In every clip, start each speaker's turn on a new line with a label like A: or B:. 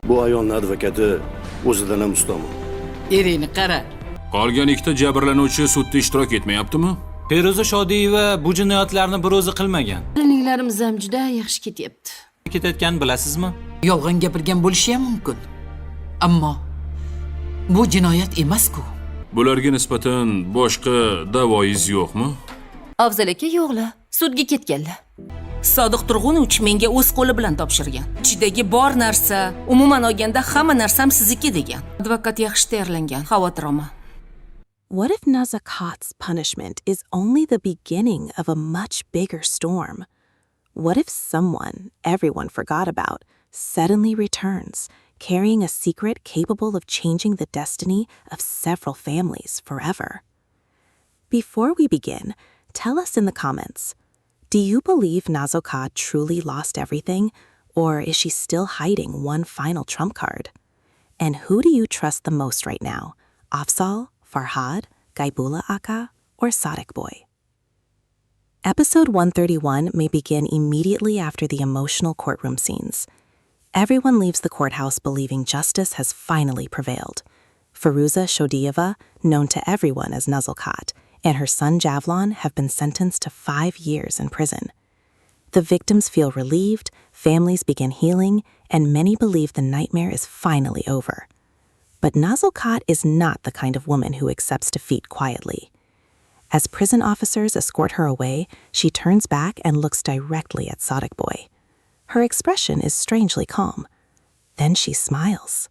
A: Bu ayolning advokati o'zidan ham ustami.
B: Eringni qara.
C: Qolgan ikkita jabrlanuvchi sudda ishtirok etmayaptimi?
D: Feruza Shodiyeva bu jinoyatlarni bir o'zi qilmagan.
B: Kelinlarimiz ham juda yaxshi ketyapti.
D: Ketayotgan bilasizmi?
B: Yolg'on gapirgan bo'lishi ham mumkin. Ammo bu jinoyat emas-ku.
C: Bularga nisbatan boshqa da'voyingiz yo'qmi?
E: Afzal aka yo'qlar, sudga ketganlar. Sodiq Turg'unovich menga o'z qo'li bilan topshirgan. Ichidagi bor narsa, umuman olganda hamma narsam sizniki degan. Advokat yaxshi tayyorlangan, xavotir olma.
F: What if Nazokat's punishment is only the beginning of a much bigger storm? What if someone everyone forgot about suddenly returns, carrying a secret capable of changing the destiny of several families forever? Before we begin, tell us in the comments, do you believe Nazokat truly lost everything, or is she still hiding one final trump card? And who do you trust the most right now? Afzal, Farhad, Gaibula Aka, or Sadiq Boy? Episode 131 may begin immediately after the emotional courtroom scenes. Everyone leaves the courthouse believing justice has finally prevailed. Feruza Shodiyeva, known to everyone as Nazokat, and her son Javlon have been sentenced to 5 years in prison. The victims feel relieved, families begin healing, and many believe the nightmare is finally over. But Nazokat is not the kind of woman who accepts defeat quietly. As prison officers escort her away, she turns back and looks directly at Sadiq Boy. Her expression is strangely calm. Then she smiles.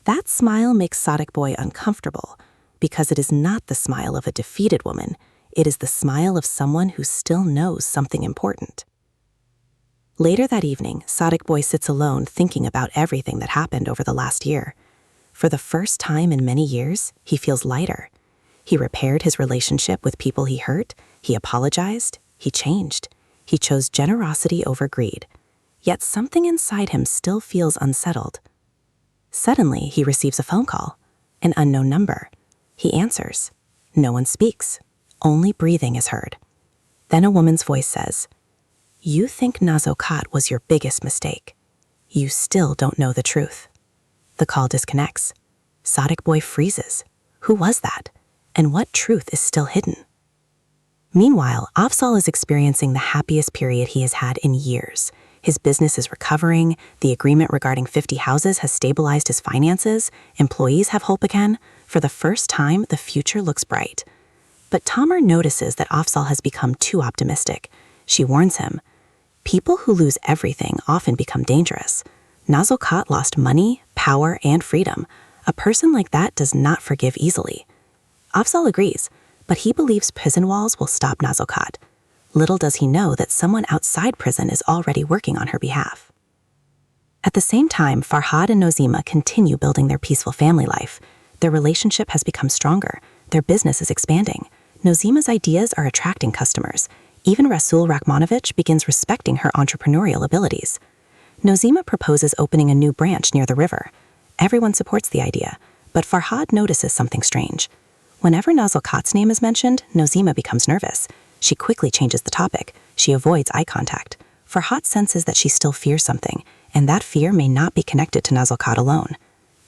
F: That smile makes Sadiq Boy uncomfortable, because it is not the smile of a defeated woman, it is the smile of someone who still knows something important. Later that evening, Sadiq Boy sits alone thinking about everything that happened over the last year. For the first time in many years, he feels lighter. He repaired his relationship with people he hurt, he apologized, he changed. He chose generosity over greed. Yet something inside him still feels unsettled. Suddenly, he receives a phone call, an unknown number. He answers. No one speaks. Only breathing is heard. Then a woman's voice says, "You think Nazokat was your biggest mistake. You still don't know the truth." The call disconnects. Sadiq Boy freezes. Who was that? And what truth is still hidden? Meanwhile, Afzal is experiencing the happiest period he has had in years. His business is recovering, the agreement regarding 50 houses has stabilized his finances, employees have hope again. For the first time, the future looks bright. But Tamer notices that Afzal has become too optimistic. She warns him, people who lose everything often become dangerous. Nazokat lost money, power, and freedom. A person like that does not forgive easily. Afzal agrees, but he believes prison walls will stop Nazokat. Little does he know that someone outside prison is already working on her behalf. At the same time, Farhad and Nozima continue building their peaceful family life. Their relationship has become stronger. Their business is expanding. Nozima's ideas are attracting customers. Even Rasul Rakhmanovich begins respecting her entrepreneurial abilities. Nozima proposes opening a new branch near the river. Everyone supports the idea, but Farhad notices something strange. Whenever Nazokat's name is mentioned, Nozima becomes nervous. She quickly changes the topic. She avoids eye contact. Farhad senses that she still fears something, and that fear may not be connected to Nazokat alone.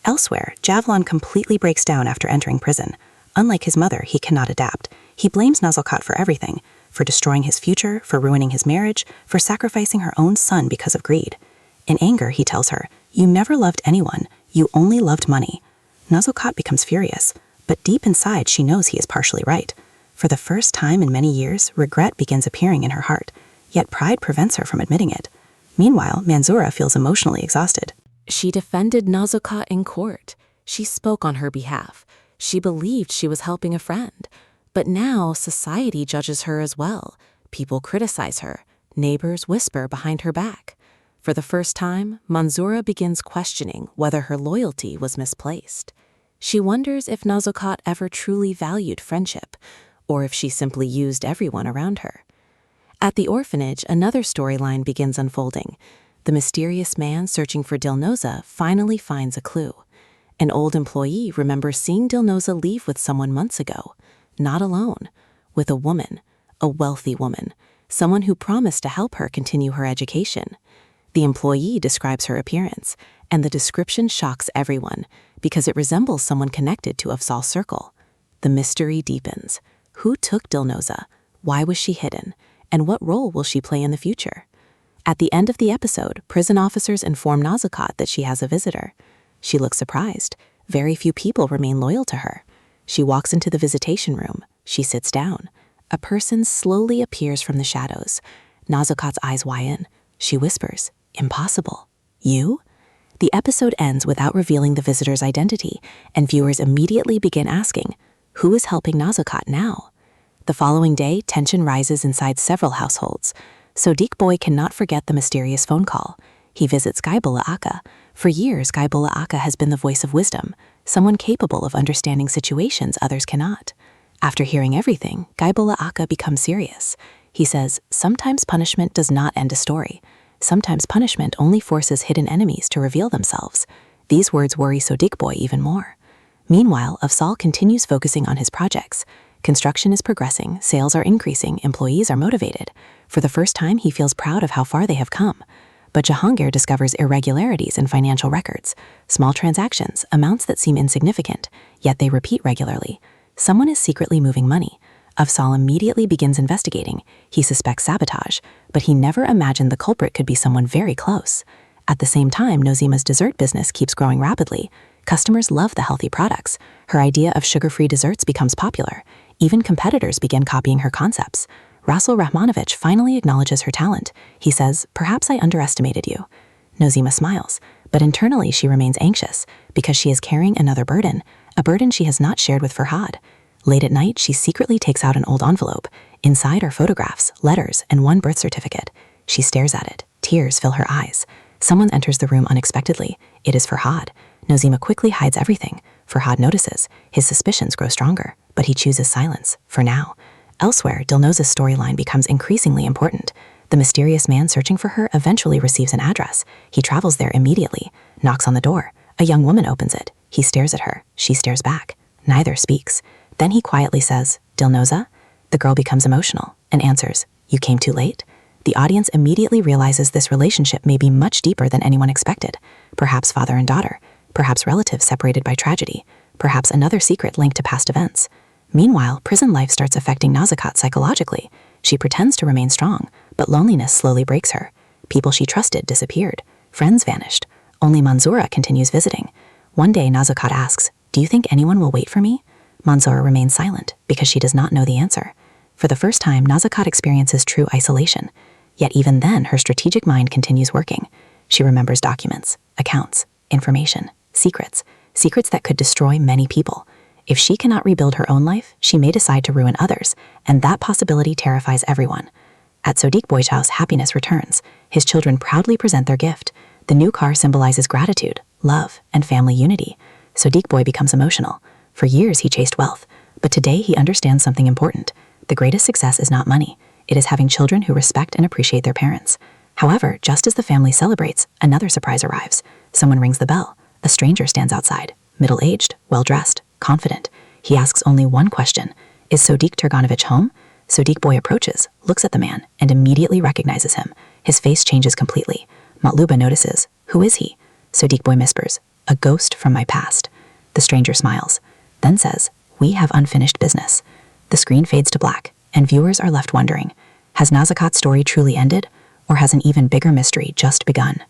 F: Elsewhere, Javlon completely breaks down after entering prison. Unlike his mother, he cannot adapt. He blames Nazokat for everything, for destroying his future, for ruining his marriage, for sacrificing her own son because of greed. In anger, he tells her, "You never loved anyone. You only loved money." Nazokat becomes furious, but deep inside she knows he is partially right. For the first time in many years, regret begins appearing in her heart, yet pride prevents her from admitting it. Meanwhile, Manzoura feels emotionally exhausted. She defended Nazokat in court. She spoke on her behalf. She believed she was helping a friend. But now society judges her as well. People criticize her. Neighbors whisper behind her back. For the first time, Manzoura begins questioning whether her loyalty was misplaced. She wonders if Nazokat ever truly valued friendship, or if she simply used everyone around her. At the orphanage, another storyline begins unfolding. The mysterious man searching for Dilnoza finally finds a clue. An old employee remembers seeing Dilnoza leave with someone months ago, not alone, with a woman, a wealthy woman, someone who promised to help her continue her education. The employee describes her appearance. and the description shocks everyone because it resembles someone connected to Afzal's circle. The mystery deepens. Who took Dilnoza? Why was she hidden? And what role will she play in the future? At the end of the episode, prison officers inform Nazakat that she has a visitor. She looks surprised. Very few people remain loyal to her. She walks into the visitation room. She sits down. A person slowly appears from the shadows. Nazakat's eyes widen. She whispers, "Impossible. You?" The episode ends without revealing the visitor's identity, and viewers immediately begin asking, who is helping Nazakat now? The following day, tension rises inside several households. Sodiq Boy cannot forget the mysterious phone call. He visits Gaibullah Aka. For years, Gaibullah Aka has been the voice of wisdom, someone capable of understanding situations others cannot. After hearing everything, Gaibullah Aka becomes serious. He says, sometimes punishment does not end a story. Sometimes punishment only forces hidden enemies to reveal themselves. These words worry Sodiq Boy even more. Meanwhile, Afzal continues focusing on his projects. Construction is progressing, sales are increasing, employees are motivated. For the first time, he feels proud of how far they have come. But Jahangir discovers irregularities in financial records, small transactions, amounts that seem insignificant, yet they repeat regularly. Someone is secretly moving money. Afzal immediately begins investigating. He suspects sabotage, but he never imagined the culprit could be someone very close. At the same time, Nozima's dessert business keeps growing rapidly. Customers love the healthy products. Her idea of sugar-free desserts becomes popular. Even competitors begin copying her concepts. Rasul Rahmanovich finally acknowledges her talent. He says, "Perhaps I underestimated you." Nozima smiles, but internally she remains anxious because she is carrying another burden, a burden she has not shared with Farhad. Late at night, she secretly takes out an old envelope. Inside are photographs, letters, and one birth certificate. She stares at it. Tears fill her eyes. Someone enters the room unexpectedly. It is Farhad. Nozima quickly hides everything. Farhad notices. His suspicions grow stronger, but he chooses silence, for now. Elsewhere, Dilnoza's storyline becomes increasingly important. The mysterious man searching for her eventually receives an address. He travels there immediately, knocks on the door. A young woman opens it. He stares at her. She stares back. Neither speaks. Then he quietly says, "Dilnoza?" The girl becomes emotional and answers, "You came too late?" The audience immediately realizes this relationship may be much deeper than anyone expected. Perhaps father and daughter. Perhaps relatives separated by tragedy. Perhaps another secret linked to past events. Meanwhile, prison life starts affecting Nazakat psychologically. She pretends to remain strong, but loneliness slowly breaks her. People she trusted disappeared. Friends vanished. Only Manzoura continues visiting. One day, Nazakat asks, "Do you think anyone will wait for me?" Manzoura remains silent because she does not know the answer. For the first time, Nazakat experiences true isolation. Yet even then, her strategic mind continues working. She remembers documents, accounts, information, secrets that could destroy many people. If she cannot rebuild her own life, she may decide to ruin others, and that possibility terrifies everyone. At Sodiq Boy's house, happiness returns. His children proudly present their gift. The new car symbolizes gratitude, love, and family unity. Sodiq Boy becomes emotional. For years, he chased wealth, but today he understands something important. The greatest success is not money. It is having children who respect and appreciate their parents. However, just as the family celebrates, another surprise arrives. Someone rings the bell. A stranger stands outside, middle-aged, well-dressed, confident. He asks only one question. Is Sodiq Turganovich home? Sodiq Boy approaches, looks at the man, and immediately recognizes him. His face changes completely. Matluba notices. Who is he? Sodiq Boy whispers, "A ghost from my past." The stranger smiles, then says, "We have unfinished business." The screen fades to black, and viewers are left wondering, has Nazakat's story truly ended, or has an even bigger mystery just begun?